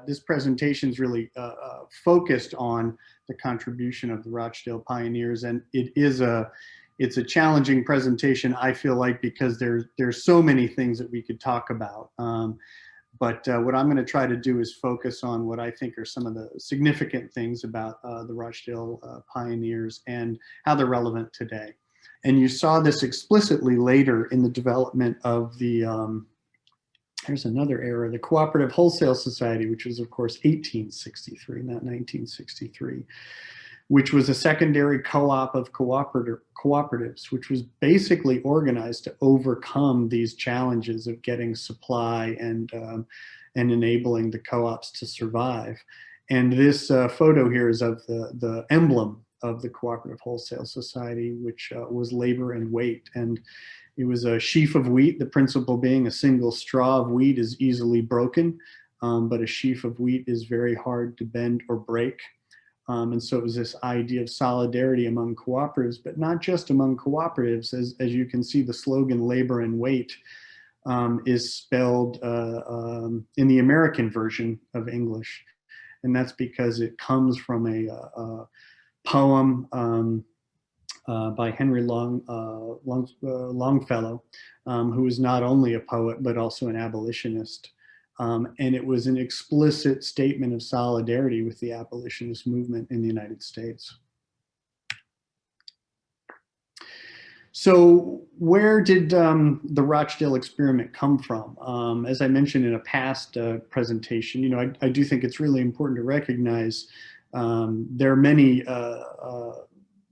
This presentation is really focused on the contribution of the Rochdale pioneers, and it's a challenging presentation, I feel like, because there's so many things that we could talk about. But what I'm going to try to do is focus on what I think are some of the significant things about the Rochdale pioneers and how they're relevant today. And you saw this explicitly later in the development of the here's another era, the Cooperative Wholesale Society, which was, of course, 1863, not 1963, which was a secondary co-op of cooperatives, which was basically organized to overcome these challenges of getting supply and enabling the co-ops to survive. And this photo here is of the emblem of the Cooperative Wholesale Society, which was labor and weight. And it was a sheaf of wheat, the principle being a single straw of wheat is easily broken, but a sheaf of wheat is very hard to bend or break. And so it was this idea of solidarity among cooperatives, but not just among cooperatives. As you can see, the slogan labor and weight is spelled in the American version of English. And that's because it comes from a poem by Henry Longfellow, who was not only a poet, but also an abolitionist. And it was an explicit statement of solidarity with the abolitionist movement in the United States. So where did the Rochdale experiment come from? As I mentioned in a past presentation, I do think it's really important to recognize there are many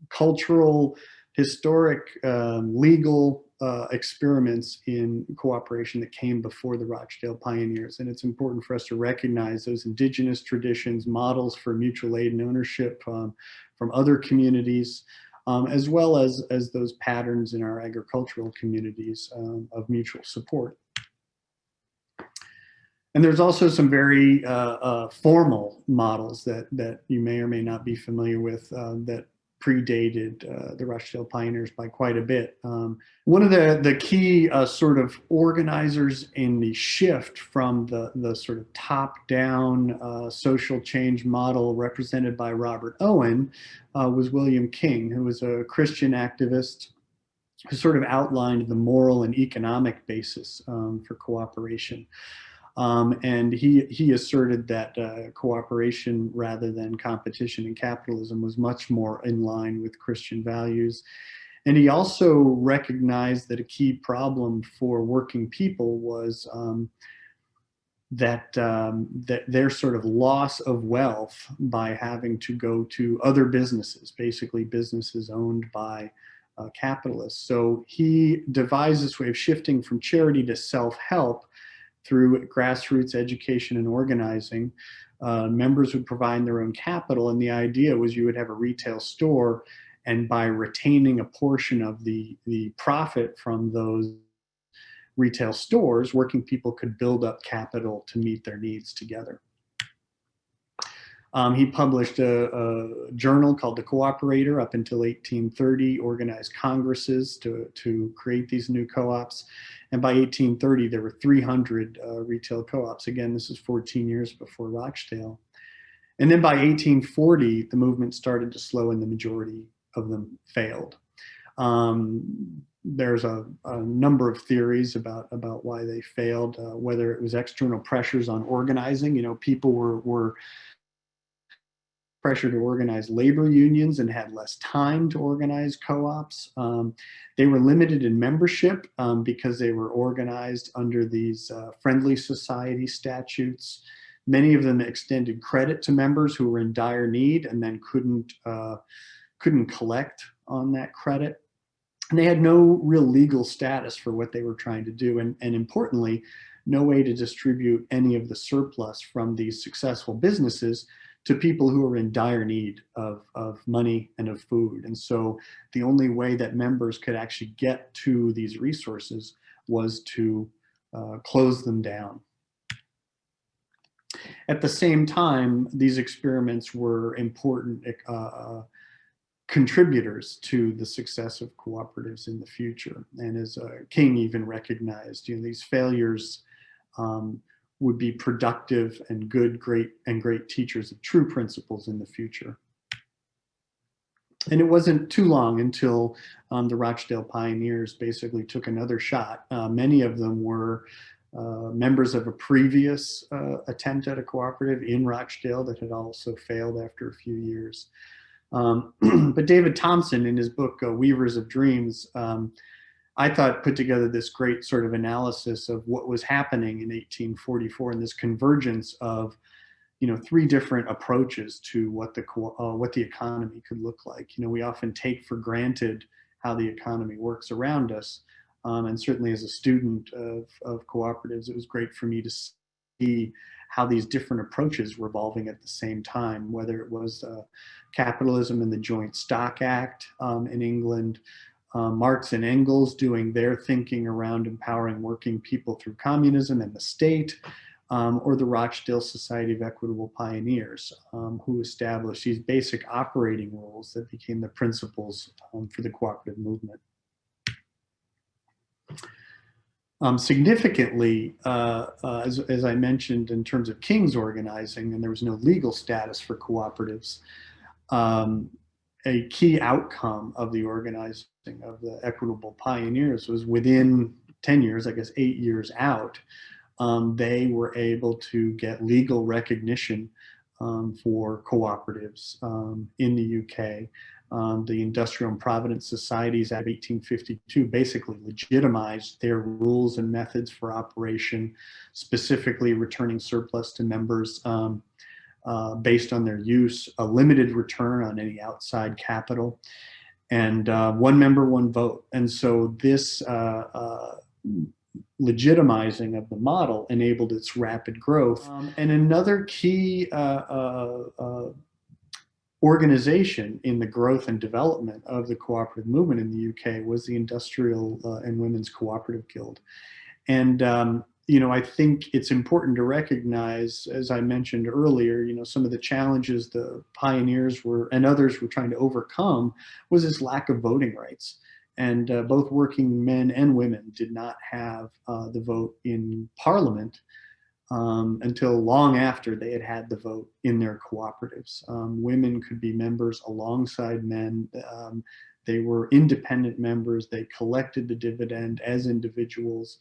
cultural, historic, legal experiments in cooperation that came before the Rochdale pioneers. And it's important for us to recognize those indigenous traditions, models for mutual aid and ownership from other communities, as well as those patterns in our agricultural communities of mutual support. And there's also some very formal models that you may or may not be familiar with that predated the Rochdale pioneers by quite a bit. One of the key sort of organizers in the shift from the sort of top-down social change model represented by Robert Owen was William King, who was a Christian activist who sort of outlined the moral and economic basis for cooperation. And he asserted that cooperation rather than competition and capitalism was much more in line with Christian values. And he also recognized that a key problem for working people was that their sort of loss of wealth by having to go to other businesses, basically businesses owned by capitalists. So he devised this way of shifting from charity to self-help through grassroots education and organizing. Members would provide their own capital, and the idea was you would have a retail store, and by retaining a portion of the profit from those retail stores, working people could build up capital to meet their needs together. He published a journal called the Co-operator up until 1830, organized congresses to create these new co-ops. And by 1830, there were 300 retail co-ops. Again, this is 14 years before Rochdale. And then by 1840, the movement started to slow and the majority of them failed. There's a number of theories about why they failed, whether it was external pressures on organizing. People were pressure to organize labor unions and had less time to organize co-ops. They were limited in membership because they were organized under these friendly society statutes. Many of them extended credit to members who were in dire need and then couldn't collect on that credit. And they had no real legal status for what they were trying to do. And importantly, no way to distribute any of the surplus from these successful businesses to people who are in dire need of money and of food. And so the only way that members could actually get to these resources was to close them down. At the same time, these experiments were important contributors to the success of cooperatives in the future. And as King even recognized, these failures would be productive and good, great teachers of true principles in the future. And it wasn't too long until the Rochdale pioneers basically took another shot. Many of them were members of a previous attempt at a cooperative in Rochdale that had also failed after a few years. But David Thompson, in his book Weavers of Dreams, I thought put together this great sort of analysis of what was happening in 1844 and this convergence of, you know, three different approaches to what the economy could look like. You know, we often take for granted how the economy works around us, and certainly as a student of cooperatives, it was great for me to see how these different approaches were evolving at the same time, whether it was capitalism and the Joint Stock Act in England, Marx and Engels doing their thinking around empowering working people through communism and the state, or the Rochdale Society of Equitable Pioneers, who established these basic operating rules that became the principles for the cooperative movement. Significantly, as I mentioned, in terms of King's organizing, and there was no legal status for cooperatives, a key outcome of the organizing of the Equitable Pioneers was within 10 years, I guess 8 years out, they were able to get legal recognition for cooperatives in the UK. The Industrial and Provident Societies Act of 1852 basically legitimized their rules and methods for operation, specifically returning surplus to members based on their use, a limited return on any outside capital, and one member, one vote. And so this legitimizing of the model enabled its rapid growth. And another key organization in the growth and development of the cooperative movement in the UK was the Industrial and Women's Cooperative Guild. And you know, I think it's important to recognize, as I mentioned earlier, you know, some of the challenges the pioneers were and others were trying to overcome was this lack of voting rights. And both working men and women did not have the vote in Parliament until long after they had had the vote in their cooperatives. Women could be members alongside men. They were independent members. They collected the dividend as individuals.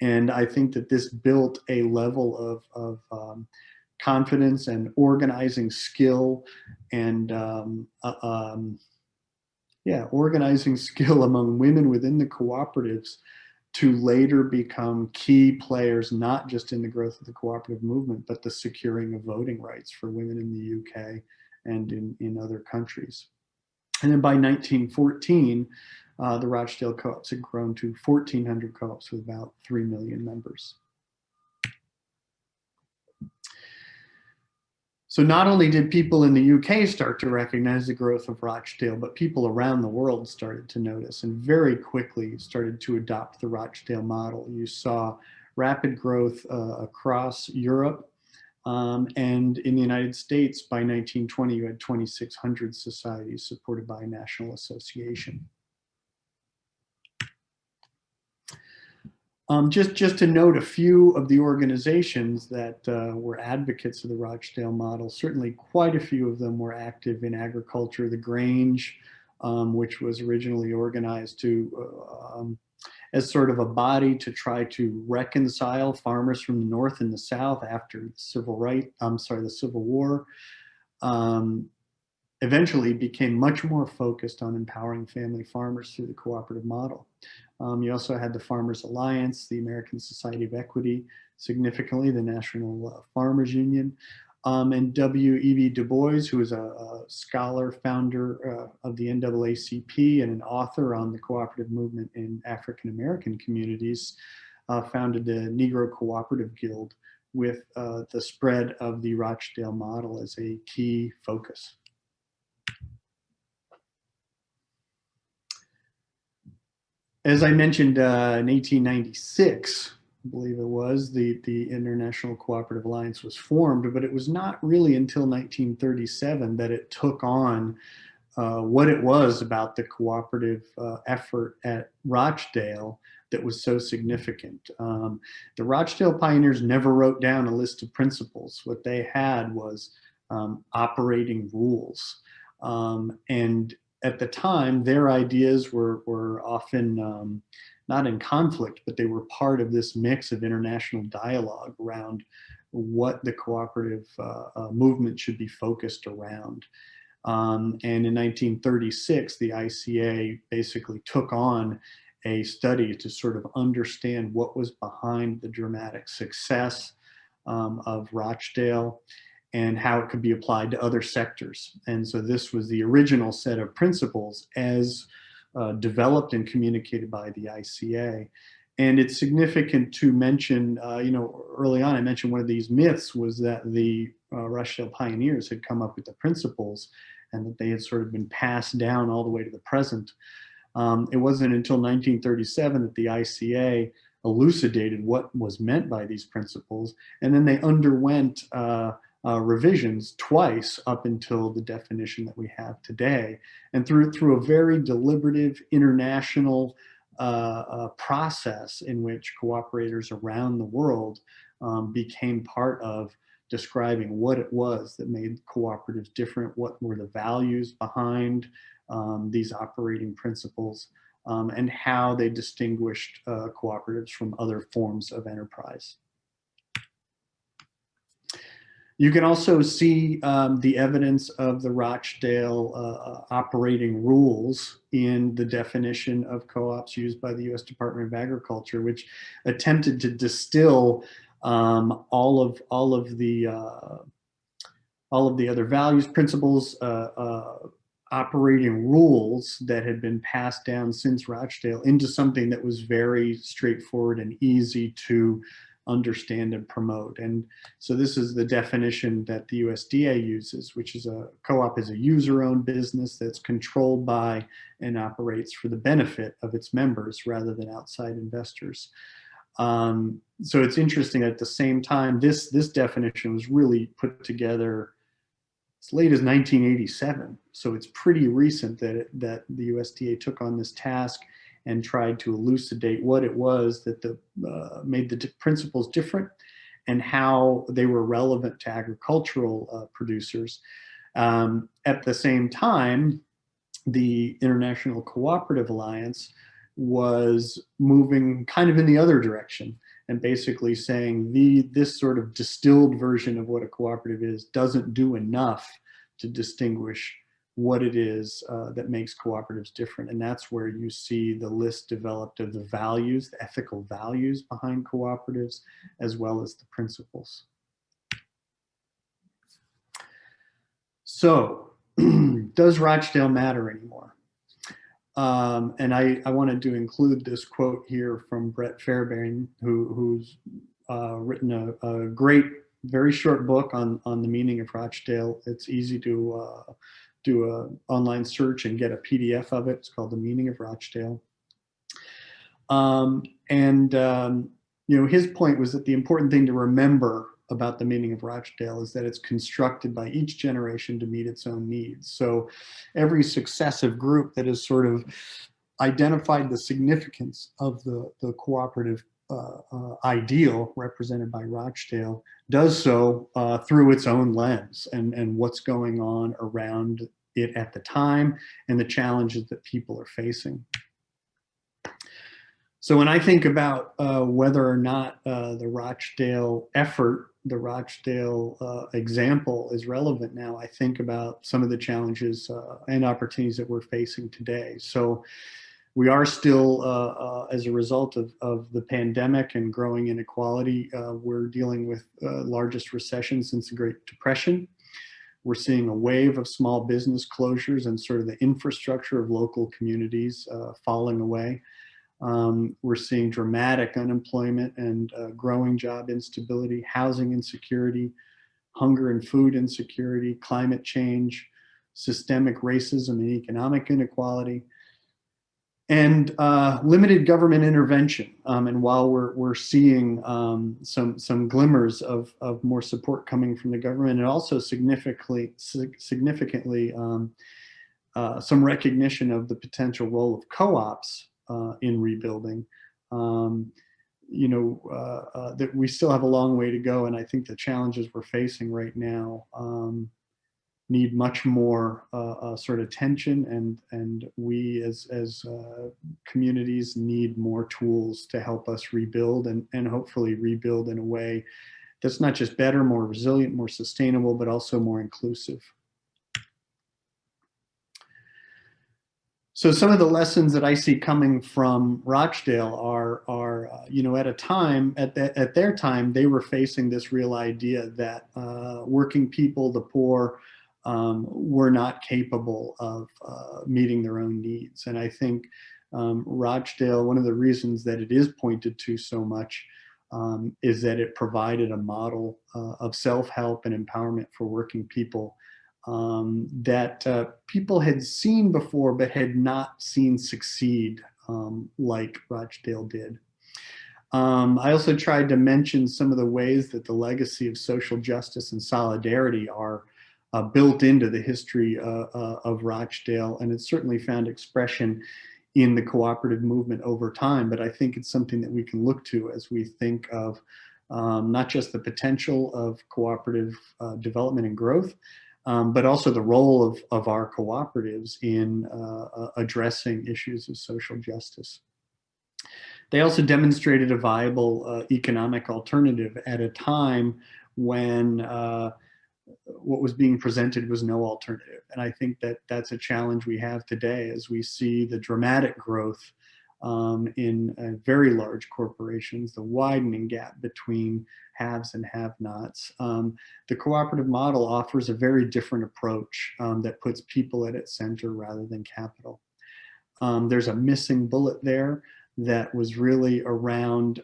And I think that this built a level of confidence and organizing skill and organizing skill among women within the cooperatives to later become key players, not just in the growth of the cooperative movement, but the securing of voting rights for women in the UK and in other countries. And then by 1914, the Rochdale co-ops had grown to 1,400 co-ops with about 3 million members. So not only did people in the UK start to recognize the growth of Rochdale, but people around the world started to notice and very quickly started to adopt the Rochdale model. You saw rapid growth across Europe, and in the United States by 1920, you had 2,600 societies supported by a national association. Just to note a few of the organizations that were advocates of the Rochdale model, certainly quite a few of them were active in agriculture. The Grange, which was originally organized to as sort of a body to try to reconcile farmers from the North and the South after the Civil War, eventually became much more focused on empowering family farmers through the cooperative model. You also had the Farmers Alliance, the American Society of Equity, significantly the National Farmers Union, and W.E.B. Du Bois, who was a scholar, founder of the NAACP and an author on the cooperative movement in African American communities, founded the Negro Cooperative Guild with the spread of the Rochdale model as a key focus. As I mentioned, in 1896, I believe it was, the International Cooperative Alliance was formed, but it was not really until 1937 that it took on what it was about the cooperative effort at Rochdale that was so significant. The Rochdale pioneers never wrote down a list of principles. What they had was operating rules. And at the time, their ideas were often not in conflict, but they were part of this mix of international dialogue around what the cooperative movement should be focused around. And in 1936, the ICA basically took on a study to sort of understand what was behind the dramatic success of Rochdale and how it could be applied to other sectors. And so this was the original set of principles as developed and communicated by the ICA. And it's significant to mention, early on I mentioned one of these myths was that the Rochdale pioneers had come up with the principles and that they had sort of been passed down all the way to the present. It wasn't until 1937 that the ICA elucidated what was meant by these principles, and then they underwent revisions twice up until the definition that we have today. And through a very deliberative international process in which cooperators around the world became part of describing what it was that made cooperatives different, what were the values behind these operating principles, and how they distinguished cooperatives from other forms of enterprise. You can also see the evidence of the Rochdale operating rules in the definition of co-ops used by the US Department of Agriculture, which attempted to distill all of the other values, principles, operating rules that had been passed down since Rochdale into something that was very straightforward and easy to understand and promote. And so this is the definition that the USDA uses, which is a co-op is a user-owned business that's controlled by and operates for the benefit of its members rather than outside investors. So it's interesting at the same time, this definition was really put together as late as 1987. So it's pretty recent that the USDA took on this task and tried to elucidate what it was that made the principles different and how they were relevant to agricultural producers. At the same time, the International Cooperative Alliance was moving kind of in the other direction and basically saying this sort of distilled version of what a cooperative is doesn't do enough to distinguish what it is that makes cooperatives different. And that's where you see the list developed of the values, the ethical values behind cooperatives, as well as the principles. So, does Rochdale matter anymore? And I wanted to include this quote here from Brett Fairbairn, who's written a great, very short book on the meaning of Rochdale. It's easy to do an online search and get a PDF of it. It's called The Meaning of Rochdale. His point was that the important thing to remember about the meaning of Rochdale is that it's constructed by each generation to meet its own needs. So every successive group that has sort of identified the significance of the cooperative ideal represented by Rochdale does so through its own lens and what's going on around it at the time and the challenges that people are facing. So when I think about whether or not the Rochdale effort, the Rochdale example is relevant now, I think about some of the challenges and opportunities that we're facing today. So we are still, as a result of the pandemic and growing inequality, we're dealing with largest recession since the Great Depression. We're seeing a wave of small business closures and sort of the infrastructure of local communities falling away. We're seeing dramatic unemployment and growing job instability, housing insecurity, hunger and food insecurity, climate change, systemic racism and economic inequality, and limited government intervention. And while we're seeing some glimmers of more support coming from the government, and also significantly some recognition of the potential role of co-ops in rebuilding, that we still have a long way to go. And I think the challenges we're facing right now need much more sort of attention, and we as communities need more tools to help us rebuild, and hopefully rebuild in a way that's not just better, more resilient, more sustainable, but also more inclusive. So some of the lessons that I see coming from Rochdale are at their time, they were facing this real idea that working people, the poor, were not capable of meeting their own needs. And I think Rochdale, one of the reasons that it is pointed to so much is that it provided a model of self-help and empowerment for working people that people had seen before, but had not seen succeed like Rochdale did. I also tried to mention some of the ways that the legacy of social justice and solidarity are built into the history of Rochdale, and it's certainly found expression in the cooperative movement over time. But I think it's something that we can look to as we think of not just the potential of cooperative development and growth, but also the role of our cooperatives in addressing issues of social justice. They also demonstrated a viable economic alternative at a time when what was being presented was no alternative. And I think that that's a challenge we have today as we see the dramatic growth in very large corporations, the widening gap between haves and have-nots. The cooperative model offers a very different approach that puts people at its center rather than capital. There's a missing bullet there that was really around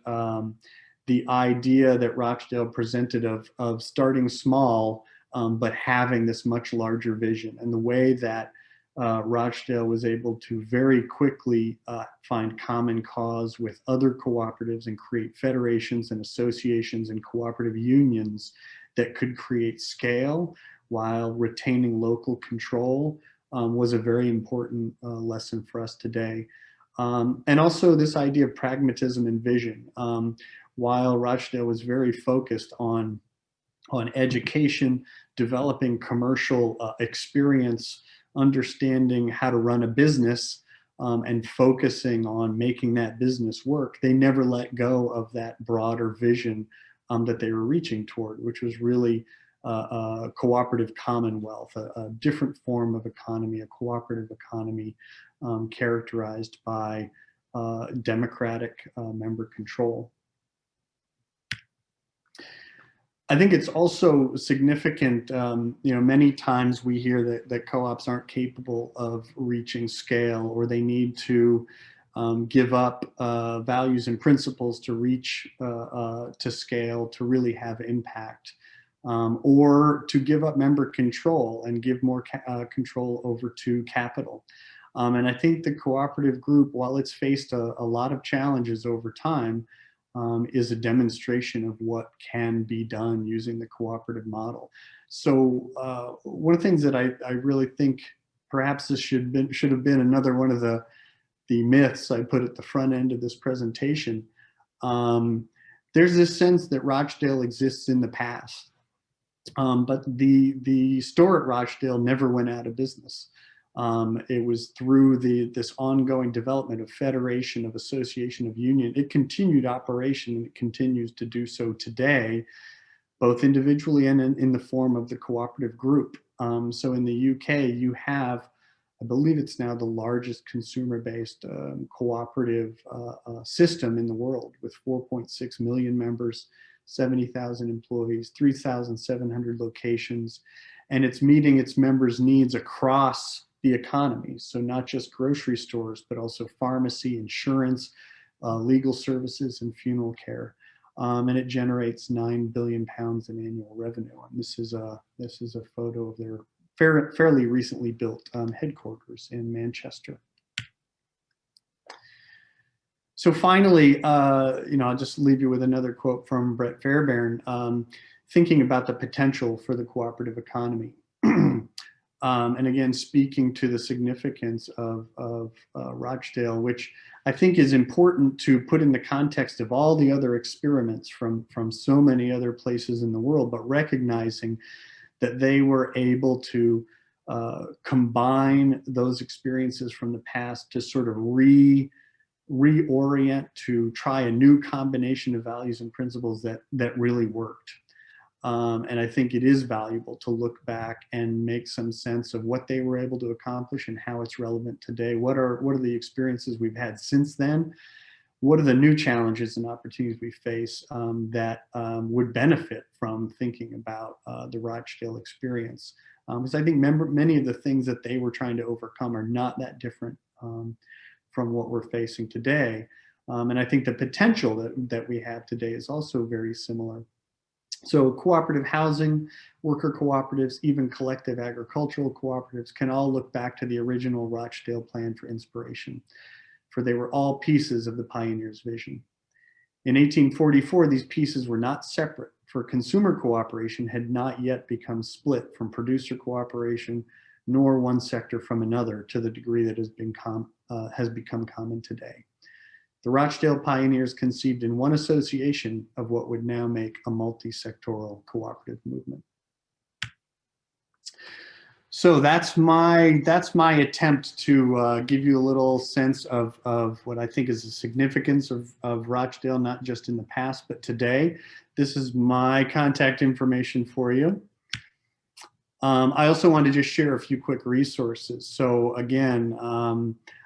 the idea that Rochdale presented of starting small, but having this much larger vision, and the way that Rochdale was able to very quickly find common cause with other cooperatives and create federations and associations and cooperative unions that could create scale while retaining local control was a very important lesson for us today. And also this idea of pragmatism and vision. While Rochdale was very focused on education, developing commercial experience, understanding how to run a business, and focusing on making that business work, they never let go of that broader vision that they were reaching toward, which was really a cooperative commonwealth, a different form of economy, a cooperative economy characterized by democratic member control. I think it's also significant, many times we hear that co-ops aren't capable of reaching scale, or they need to give up values and principles to reach to scale, to really have impact, or to give up member control and give more control over to capital. And I think the cooperative group, while it's faced a lot of challenges over time, is a demonstration of what can be done using the cooperative model. So one of the things that I really think perhaps this should have been another one of the myths I put at the front end of this presentation. There's this sense that Rochdale exists in the past, but the store at Rochdale never went out of business. It was through this ongoing development of federation, of association, of union. It continued operation, and it continues to do so today, both individually and in the form of the cooperative group. So in the UK, you have, I believe it's now the largest consumer-based cooperative system in the world, with 4.6 million members, 70,000 employees, 3,700 locations, and it's meeting its members' needs across the economy. So not just grocery stores, but also pharmacy, insurance, legal services, and funeral care. And it generates £9 billion in annual revenue. And this is a photo of their fairly recently built headquarters in Manchester. So finally, I'll just leave you with another quote from Brett Fairbairn, thinking about the potential for the cooperative economy. And again, speaking to the significance of Rochdale, which I think is important to put in the context of all the other experiments from so many other places in the world, but recognizing that they were able to combine those experiences from the past to sort of reorient, to try a new combination of values and principles that really worked. And I think it is valuable to look back and make some sense of what they were able to accomplish and how it's relevant today. What are the experiences we've had since then? What are the new challenges and opportunities we face that would benefit from thinking about the Rochdale experience? Because I think many of the things that they were trying to overcome are not that different from what we're facing today. And I think the potential that we have today is also very similar. So cooperative housing, worker cooperatives, even collective agricultural cooperatives can all look back to the original Rochdale plan for inspiration, for they were all pieces of the pioneers' vision. In 1844, these pieces were not separate, for consumer cooperation had not yet become split from producer cooperation, nor one sector from another to the degree that has become common today. The Rochdale pioneers conceived in one association of what would now make a multi-sectoral cooperative movement. So that's my attempt to give you a little sense of what I think is the significance of Rochdale, not just in the past, but today. This is my contact information for you. I also want to just share a few quick resources. So again,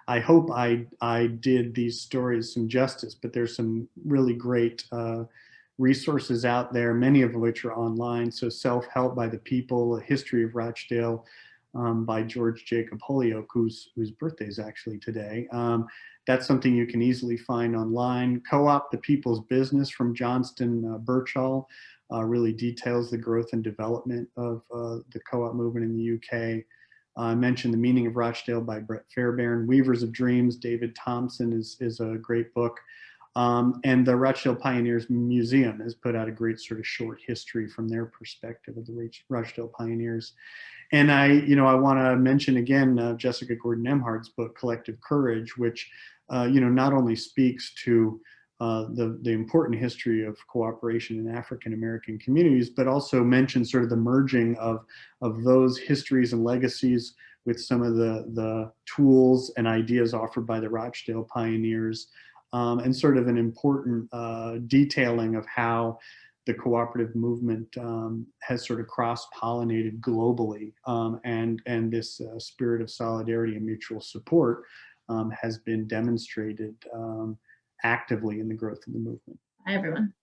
I hope I did these stories some justice, but there's some really great resources out there, many of which are online. So Self-Help by the People, A History of Rochdale by George Jacob Holyoake, whose birthday is actually today. That's something you can easily find online. Co-op, The People's Business from Johnston Birchall really details the growth and development of the co-op movement in the UK. I mentioned The Meaning of Rochdale by Brett Fairbairn. Weavers of Dreams, David Thompson is a great book. And the Rochdale Pioneers Museum has put out a great sort of short history from their perspective of the Rochdale Pioneers. And I want to mention again Jessica Gordon-Emhard's book, Collective Courage, which not only speaks to the important history of cooperation in African American communities, but also mentions sort of the merging of those histories and legacies with some of the tools and ideas offered by the Rochdale pioneers, and sort of an important detailing of how the cooperative movement has sort of cross-pollinated globally, and this spirit of solidarity and mutual support has been demonstrated actively in the growth of the movement. Hi, everyone.